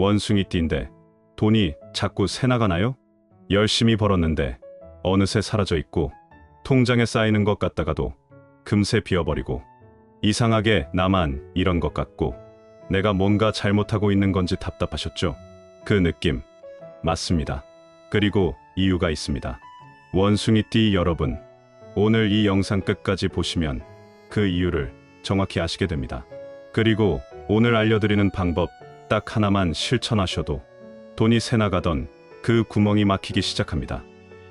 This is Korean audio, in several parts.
원숭이띠인데 돈이 자꾸 새 나가나요? 열심히 벌었는데 어느새 사라져 있고 통장에 쌓이는 것 같다가도 금세 비어버리고 이상하게 나만 이런 것 같고 내가 뭔가 잘못하고 있는 건지 답답하셨죠? 그 느낌 맞습니다. 그리고 이유가 있습니다. 원숭이띠 여러분, 오늘 이 영상 끝까지 보시면 그 이유를 정확히 아시게 됩니다. 그리고 오늘 알려드리는 방법 딱 하나만 실천하셔도 돈이 새 나가던 그 구멍이 막히기 시작합니다.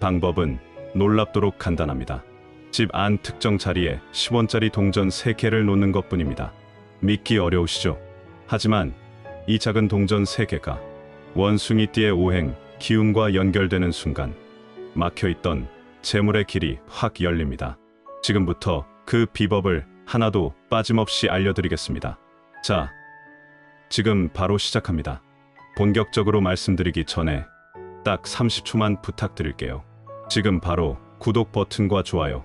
방법은 놀랍도록 간단합니다. 집 안 특정 자리에 10원짜리 동전 3개를 놓는 것뿐입니다. 믿기 어려우시죠? 하지만 이 작은 동전 3개가 원숭이띠의 오행, 기운과 연결되는 순간 막혀있던 재물의 길이 확 열립니다. 지금부터 그 비법을 하나도 빠짐없이 알려드리겠습니다. 자, 지금 바로 시작합니다. 본격적으로 말씀드리기 전에 딱 30초만 부탁드릴게요. 지금 바로 구독 버튼과 좋아요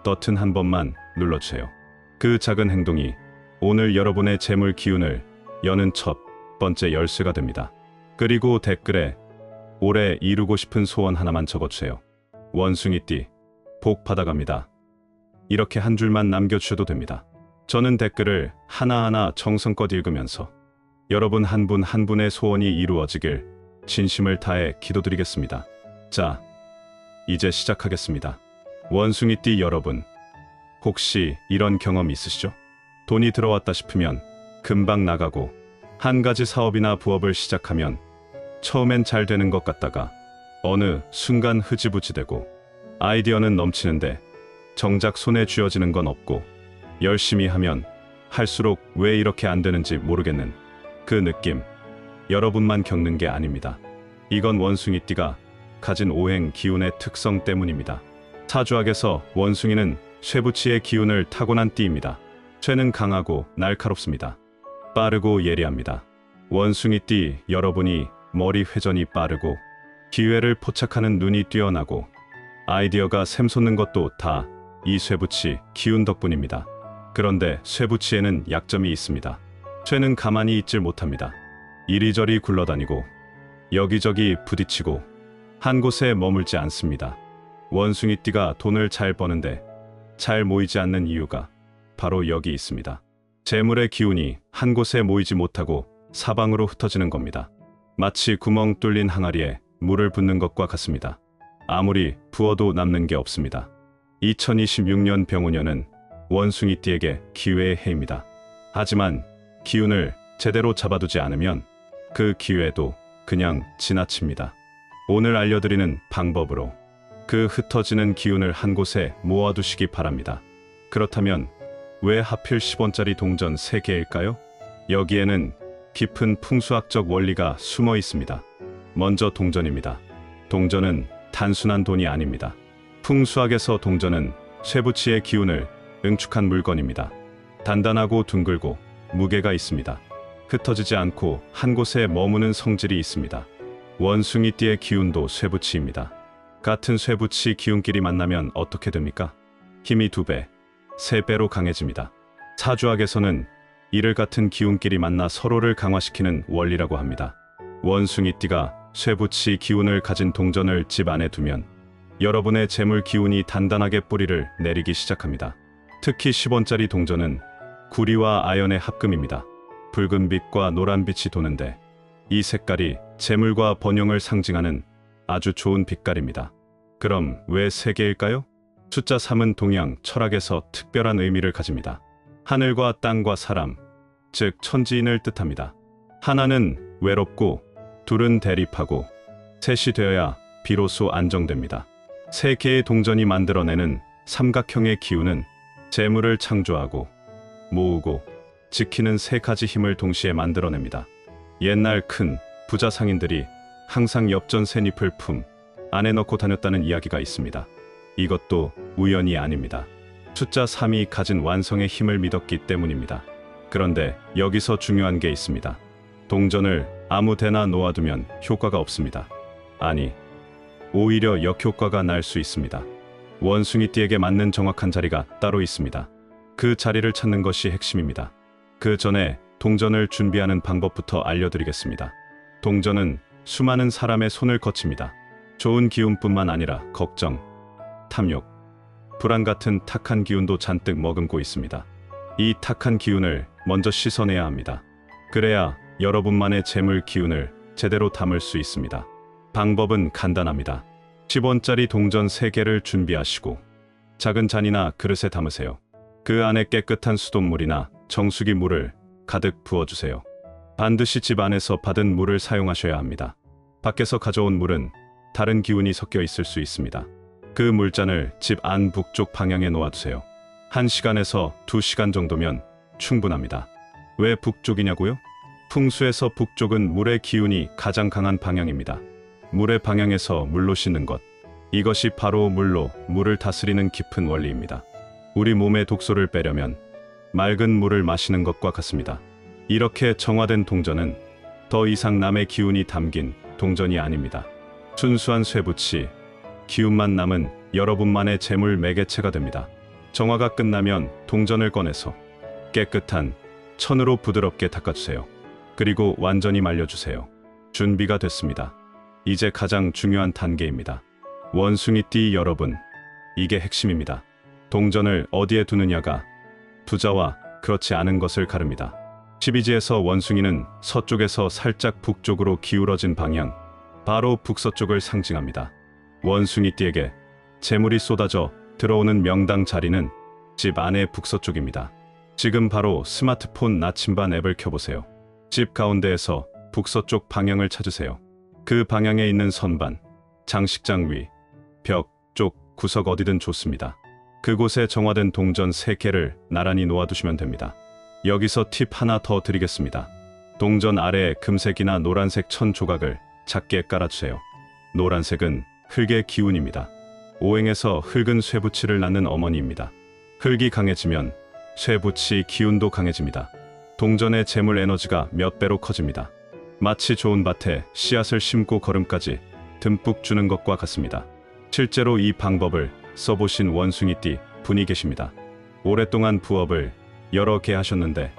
버튼 한 번만 눌러주세요. 그 작은 행동이 오늘 여러분의 재물 기운을 여는 첫 번째 열쇠가 됩니다. 그리고 댓글에 올해 이루고 싶은 소원 하나만 적어주세요. 원숭이띠 복 받아갑니다. 이렇게 한 줄만 남겨주셔도 됩니다. 저는 댓글을 하나하나 정성껏 읽으면서 여러분 한 분 한 분의 소원이 이루어지길 진심을 다해 기도드리겠습니다. 자, 이제 시작하겠습니다. 원숭이띠 여러분, 혹시 이런 경험 있으시죠? 돈이 들어왔다 싶으면 금방 나가고 한 가지 사업이나 부업을 시작하면 처음엔 잘 되는 것 같다가 어느 순간 흐지부지 되고 아이디어는 넘치는데 정작 손에 쥐어지는 건 없고 열심히 하면 할수록 왜 이렇게 안 되는지 모르겠는 그 느낌, 여러분만 겪는 게 아닙니다. 이건 원숭이띠가 가진 오행 기운의 특성 때문입니다. 사주학에서 원숭이는 쇠붙이의 기운을 타고난 띠입니다. 쇠는 강하고 날카롭습니다. 빠르고 예리합니다. 원숭이띠 여러분이 머리 회전이 빠르고 기회를 포착하는 눈이 뛰어나고 아이디어가 샘솟는 것도 다 이 쇠붙이 기운 덕분입니다. 그런데 쇠붙이에는 약점이 있습니다. 쇠는 가만히 있질 못합니다. 이리저리 굴러다니고 여기저기 부딪히고 한 곳에 머물지 않습니다. 원숭이띠가 돈을 잘 버는데 잘 모이지 않는 이유가 바로 여기 있습니다. 재물의 기운이 한 곳에 모이지 못하고 사방으로 흩어지는 겁니다. 마치 구멍 뚫린 항아리에 물을 붓는 것과 같습니다. 아무리 부어도 남는 게 없습니다. 2026년 병오년은 원숭이띠에게 기회의 해입니다. 하지만 기운을 제대로 잡아두지 않으면 그 기회도 그냥 지나칩니다. 오늘 알려드리는 방법으로 그 흩어지는 기운을 한 곳에 모아두시기 바랍니다. 그렇다면 왜 하필 10원짜리 동전 3개일까요? 여기에는 깊은 풍수학적 원리가 숨어 있습니다. 먼저 동전입니다. 동전은 단순한 돈이 아닙니다. 풍수학에서 동전은 쇠붙이의 기운을 응축한 물건입니다. 단단하고 둥글고 무게가 있습니다. 흩어지지 않고 한 곳에 머무는 성질이 있습니다. 원숭이띠의 기운도 쇠붙이입니다. 같은 쇠붙이 기운끼리 만나면 어떻게 됩니까? 힘이 2배, 3배로 강해집니다. 사주학에서는 이를 같은 기운끼리 만나 서로를 강화시키는 원리라고 합니다. 원숭이띠가 쇠붙이 기운을 가진 동전을 집 안에 두면 여러분의 재물 기운이 단단하게 뿌리를 내리기 시작합니다. 특히 10원짜리 동전은 구리와 아연의 합금입니다. 붉은 빛과 노란 빛이 도는데 이 색깔이 재물과 번영을 상징하는 아주 좋은 빛깔입니다. 그럼 왜 3개일까요? 숫자 3은 동양 철학에서 특별한 의미를 가집니다. 하늘과 땅과 사람, 즉 천지인을 뜻합니다. 하나는 외롭고 둘은 대립하고 셋이 되어야 비로소 안정됩니다. 3개의 동전이 만들어내는 삼각형의 기운은 재물을 창조하고 모으고 지키는 3가지 힘을 동시에 만들어냅니다. 옛날 큰 부자 상인들이 항상 엽전 쇠잎을 품 안에 넣고 다녔다는 이야기가 있습니다. 이것도 우연이 아닙니다. 숫자 3이 가진 완성의 힘을 믿었기 때문입니다. 그런데 여기서 중요한 게 있습니다. 동전을 아무 데나 놓아두면 효과가 없습니다. 아니, 오히려 역효과가 날 수 있습니다. 원숭이띠에게 맞는 정확한 자리가 따로 있습니다. 그 자리를 찾는 것이 핵심입니다. 그 전에 동전을 준비하는 방법부터 알려드리겠습니다. 동전은 수많은 사람의 손을 거칩니다. 좋은 기운뿐만 아니라 걱정, 탐욕, 불안 같은 탁한 기운도 잔뜩 머금고 있습니다. 이 탁한 기운을 먼저 씻어내야 합니다. 그래야 여러분만의 재물 기운을 제대로 담을 수 있습니다. 방법은 간단합니다. 10원짜리 동전 3개를 준비하시고 작은 잔이나 그릇에 담으세요. 그 안에 깨끗한 수돗물이나 정수기 물을 가득 부어주세요. 반드시 집 안에서 받은 물을 사용하셔야 합니다. 밖에서 가져온 물은 다른 기운이 섞여 있을 수 있습니다. 그 물잔을 집 안 북쪽 방향에 놓아두세요. 1시간에서 2시간 정도면 충분합니다. 왜 북쪽이냐고요? 풍수에서 북쪽은 물의 기운이 가장 강한 방향입니다. 물의 방향에서 물로 씻는 것, 이것이 바로 물로 물을 다스리는 깊은 원리입니다. 우리 몸의 독소를 빼려면 맑은 물을 마시는 것과 같습니다. 이렇게 정화된 동전은 더 이상 남의 기운이 담긴 동전이 아닙니다. 순수한 쇠붙이, 기운만 남은 여러분만의 재물 매개체가 됩니다. 정화가 끝나면 동전을 꺼내서 깨끗한 천으로 부드럽게 닦아주세요. 그리고 완전히 말려주세요. 준비가 됐습니다. 이제 가장 중요한 단계입니다. 원숭이띠 여러분, 이게 핵심입니다. 동전을 어디에 두느냐가 부자와 그렇지 않은 것을 가릅니다. 12지에서 원숭이는 서쪽에서 살짝 북쪽으로 기울어진 방향, 바로 북서쪽을 상징합니다. 원숭이띠에게 재물이 쏟아져 들어오는 명당 자리는 집 안의 북서쪽입니다. 지금 바로 스마트폰 나침반 앱을 켜보세요. 집 가운데에서 북서쪽 방향을 찾으세요. 그 방향에 있는 선반, 장식장 위, 벽, 쪽, 구석 어디든 좋습니다. 그곳에 정화된 동전 3개를 나란히 놓아두시면 됩니다. 여기서 팁 하나 더 드리겠습니다. 동전 아래에 금색이나 노란색 천 조각을 작게 깔아주세요. 노란색은 흙의 기운입니다. 오행에서 흙은 쇠붙이를 낳는 어머니입니다. 흙이 강해지면 쇠붙이 기운도 강해집니다. 동전의 재물 에너지가 몇 배로 커집니다. 마치 좋은 밭에 씨앗을 심고 거름까지 듬뿍 주는 것과 같습니다. 실제로 이 방법을 써보신 원숭이띠 분이 계십니다. 오랫동안 부업을 여러 개 하셨는데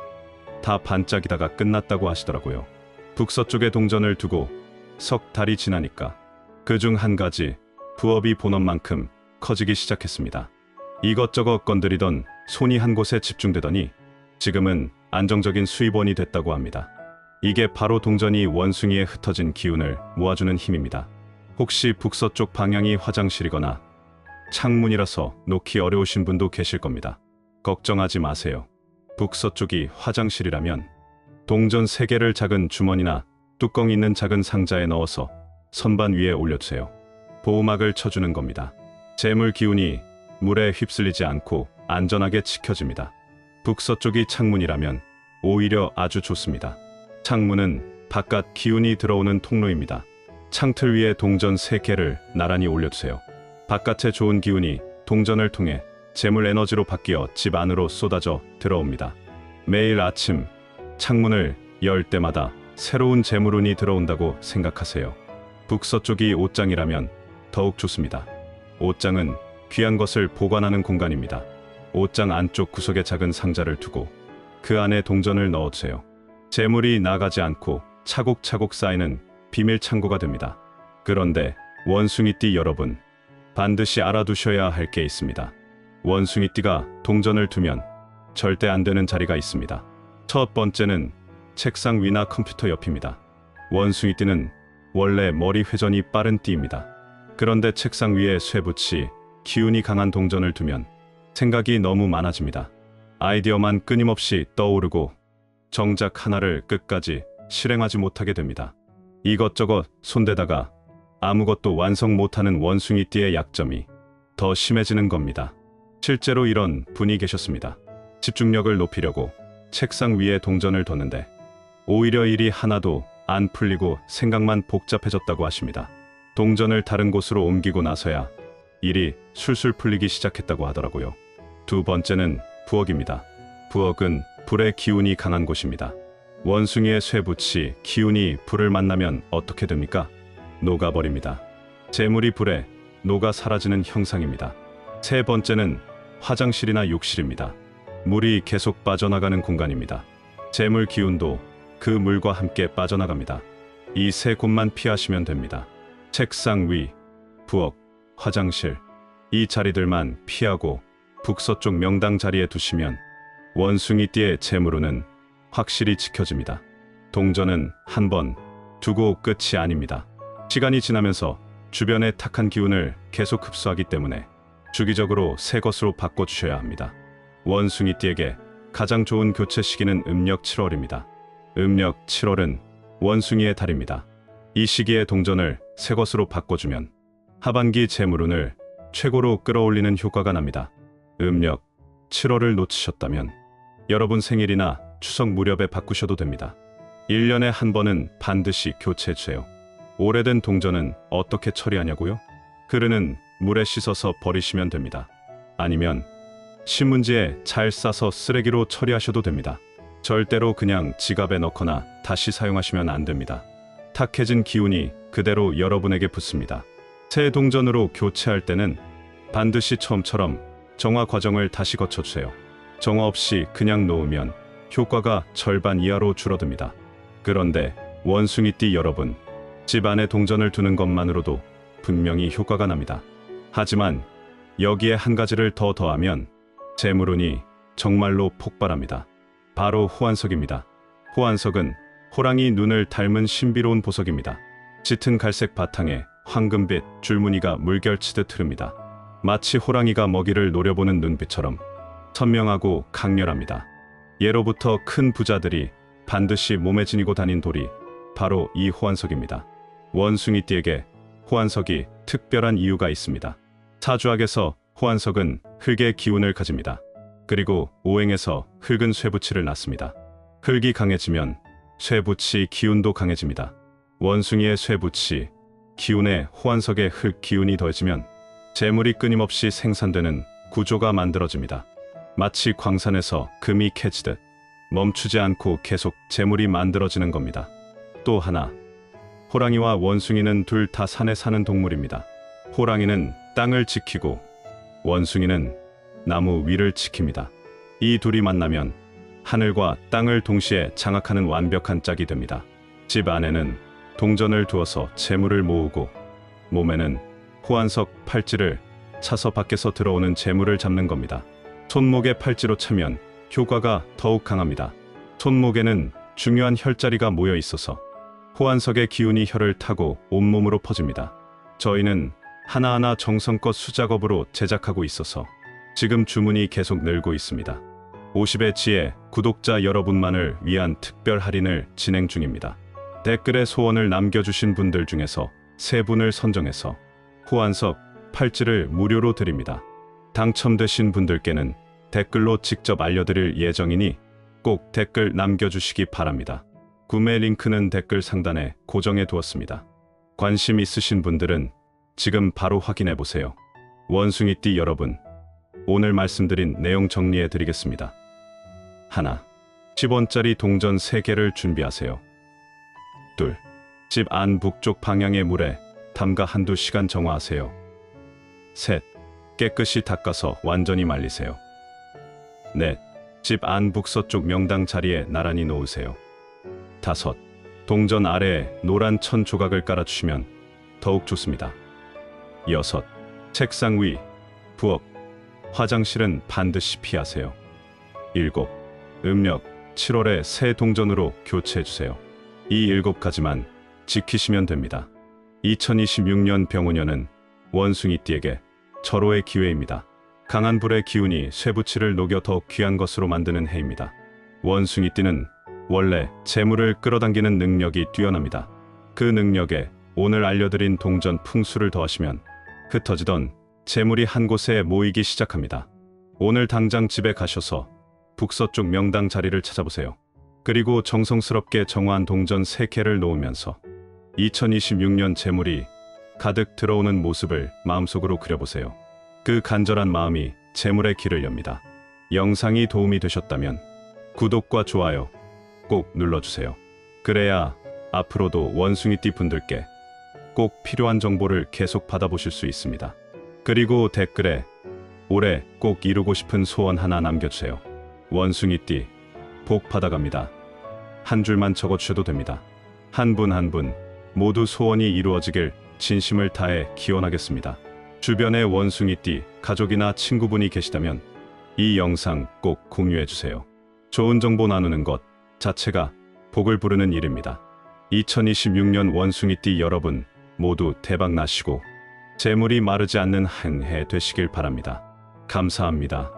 다 반짝이다가 끝났다고 하시더라고요. 북서쪽에 동전을 두고 석 달이 지나니까 그중 한 가지 부업이 본업만큼 커지기 시작했습니다. 이것저것 건드리던 손이 한 곳에 집중되더니 지금은 안정적인 수입원이 됐다고 합니다. 이게 바로 동전이 원숭이에 흩어진 기운을 모아주는 힘입니다. 혹시 북서쪽 방향이 화장실이거나 창문이라서 놓기 어려우신 분도 계실 겁니다. 걱정하지 마세요. 북서쪽이 화장실이라면 동전 3개를 작은 주머니나 뚜껑 있는 작은 상자에 넣어서 선반 위에 올려두세요. 보호막을 쳐주는 겁니다. 재물 기운이 물에 휩쓸리지 않고 안전하게 지켜집니다. 북서쪽이 창문이라면 오히려 아주 좋습니다. 창문은 바깥 기운이 들어오는 통로입니다. 창틀 위에 동전 3개를 나란히 올려두세요. 바깥의 좋은 기운이 동전을 통해 재물 에너지로 바뀌어 집 안으로 쏟아져 들어옵니다. 매일 아침 창문을 열 때마다 새로운 재물운이 들어온다고 생각하세요. 북서쪽이 옷장이라면 더욱 좋습니다. 옷장은 귀한 것을 보관하는 공간입니다. 옷장 안쪽 구석에 작은 상자를 두고 그 안에 동전을 넣어주세요. 재물이 나가지 않고 차곡차곡 쌓이는 비밀 창고가 됩니다. 그런데 원숭이띠 여러분, 반드시 알아두셔야 할 게 있습니다. 원숭이띠가 동전을 두면 절대 안 되는 자리가 있습니다. 첫 번째는 책상 위나 컴퓨터 옆입니다. 원숭이띠는 원래 머리 회전이 빠른 띠입니다. 그런데 책상 위에 쇠붙이 기운이 강한 동전을 두면 생각이 너무 많아집니다. 아이디어만 끊임없이 떠오르고 정작 하나를 끝까지 실행하지 못하게 됩니다. 이것저것 손대다가 아무것도 완성 못하는 원숭이띠의 약점이 더 심해지는 겁니다. 실제로 이런 분이 계셨습니다. 집중력을 높이려고 책상 위에 동전을 뒀는데 오히려 일이 하나도 안 풀리고 생각만 복잡해졌다고 하십니다. 동전을 다른 곳으로 옮기고 나서야 일이 술술 풀리기 시작했다고 하더라고요. 두 번째는 부엌입니다. 부엌은 불의 기운이 강한 곳입니다. 원숭이의 쇠붙이 기운이 불을 만나면 어떻게 됩니까? 녹아버립니다. 재물이 불에 녹아 사라지는 형상입니다. 세 번째는 화장실이나 욕실입니다. 물이 계속 빠져나가는 공간입니다. 재물 기운도 그 물과 함께 빠져나갑니다. 이 세 곳만 피하시면 됩니다. 책상 위, 부엌, 화장실, 이 자리들만 피하고 북서쪽 명당 자리에 두시면 원숭이띠의 재물운은 확실히 지켜집니다. 동전은 한 번 두고 끝이 아닙니다. 시간이 지나면서 주변의 탁한 기운을 계속 흡수하기 때문에 주기적으로 새 것으로 바꿔주셔야 합니다. 원숭이띠에게 가장 좋은 교체 시기는 음력 7월입니다. 음력 7월은 원숭이의 달입니다. 이 시기에 동전을 새 것으로 바꿔주면 하반기 재물운을 최고로 끌어올리는 효과가 납니다. 음력 7월을 놓치셨다면 여러분 생일이나 추석 무렵에 바꾸셔도 됩니다. 1년에 한 번은 반드시 교체해주세요. 오래된 동전은 어떻게 처리하냐고요? 흐르는 물에 씻어서 버리시면 됩니다. 아니면 신문지에 잘 싸서 쓰레기로 처리하셔도 됩니다. 절대로 그냥 지갑에 넣거나 다시 사용하시면 안 됩니다. 탁해진 기운이 그대로 여러분에게 붙습니다. 새 동전으로 교체할 때는 반드시 처음처럼 정화 과정을 다시 거쳐주세요. 정화 없이 그냥 놓으면 효과가 절반 이하로 줄어듭니다. 그런데 원숭이띠 여러분, 집 안에 동전을 두는 것만으로도 분명히 효과가 납니다. 하지만 여기에 한 가지를 더 더하면 재물운이 정말로 폭발합니다. 바로 호환석입니다. 호환석은 호랑이 눈을 닮은 신비로운 보석입니다. 짙은 갈색 바탕에 황금빛 줄무늬가 물결치듯 흐릅니다. 마치 호랑이가 먹이를 노려보는 눈빛처럼 선명하고 강렬합니다. 예로부터 큰 부자들이 반드시 몸에 지니고 다닌 돌이 바로 이 호환석입니다. 원숭이띠에게 호환석이 특별한 이유가 있습니다. 사주학에서 호환석은 흙의 기운을 가집니다. 그리고 오행에서 흙은 쇠붙이를 낳습니다. 흙이 강해지면 쇠붙이 기운도 강해집니다. 원숭이의 쇠붙이 기운에 호환석의 흙 기운이 더해지면 재물이 끊임없이 생산되는 구조가 만들어집니다. 마치 광산에서 금이 캐지듯 멈추지 않고 계속 재물이 만들어지는 겁니다. 또 하나, 호랑이와 원숭이는 둘 다 산에 사는 동물입니다. 호랑이는 땅을 지키고 원숭이는 나무 위를 지킵니다. 이 둘이 만나면 하늘과 땅을 동시에 장악하는 완벽한 짝이 됩니다. 집 안에는 동전을 두어서 재물을 모으고 몸에는 호환석 팔찌를 차서 밖에서 들어오는 재물을 잡는 겁니다. 손목에 팔찌로 차면 효과가 더욱 강합니다. 손목에는 중요한 혈자리가 모여 있어서 호환석의 기운이 혈을 타고 온몸으로 퍼집니다. 저희는 하나하나 정성껏 수작업으로 제작하고 있어서 지금 주문이 계속 늘고 있습니다. 50의 지혜 구독자 여러분만을 위한 특별 할인을 진행 중입니다. 댓글에 소원을 남겨주신 분들 중에서 3분을 선정해서 호환석 팔찌를 무료로 드립니다. 당첨되신 분들께는 댓글로 직접 알려드릴 예정이니 꼭 댓글 남겨주시기 바랍니다. 구매 링크는 댓글 상단에 고정해 두었습니다. 관심 있으신 분들은 지금 바로 확인해 보세요. 원숭이띠 여러분, 오늘 말씀드린 내용 정리해 드리겠습니다. 하나, 10원짜리 동전 3개를 준비하세요. 둘, 집 안 북쪽 방향의 물에 담가 한두 시간 정화하세요. 셋, 깨끗이 닦아서 완전히 말리세요. 넷, 집 안 북서쪽 명당 자리에 나란히 놓으세요. 다섯, 동전 아래에 노란 천 조각을 깔아주시면 더욱 좋습니다. 여섯, 책상 위, 부엌, 화장실은 반드시 피하세요. 일곱, 음력 7월에 새 동전으로 교체해주세요. 이 7가지만 지키시면 됩니다. 2026년 병오년은 원숭이띠에게 절호의 기회입니다. 강한 불의 기운이 쇠붙이를 녹여 더 귀한 것으로 만드는 해입니다. 원숭이띠는 원래 재물을 끌어당기는 능력이 뛰어납니다. 그 능력에 오늘 알려드린 동전 풍수를 더하시면 흩어지던 재물이 한 곳에 모이기 시작합니다. 오늘 당장 집에 가셔서 북서쪽 명당 자리를 찾아보세요. 그리고 정성스럽게 정화한 동전 3개를 놓으면서 2026년 재물이 가득 들어오는 모습을 마음속으로 그려보세요. 그 간절한 마음이 재물의 길을 엽니다. 영상이 도움이 되셨다면 구독과 좋아요 꼭 눌러주세요. 그래야 앞으로도 원숭이띠 분들께 꼭 필요한 정보를 계속 받아보실 수 있습니다. 그리고 댓글에 올해 꼭 이루고 싶은 소원 하나 남겨주세요. 원숭이띠 복 받아갑니다. 한 줄만 적어주셔도 됩니다. 한 분 한 분 모두 소원이 이루어지길 진심을 다해 기원하겠습니다. 주변에 원숭이띠 가족이나 친구분이 계시다면 이 영상 꼭 공유해주세요. 좋은 정보 나누는 것 자체가 복을 부르는 일입니다. 2026년 원숭이띠 여러분 모두 대박 나시고 재물이 마르지 않는 한 해 되시길 바랍니다. 감사합니다.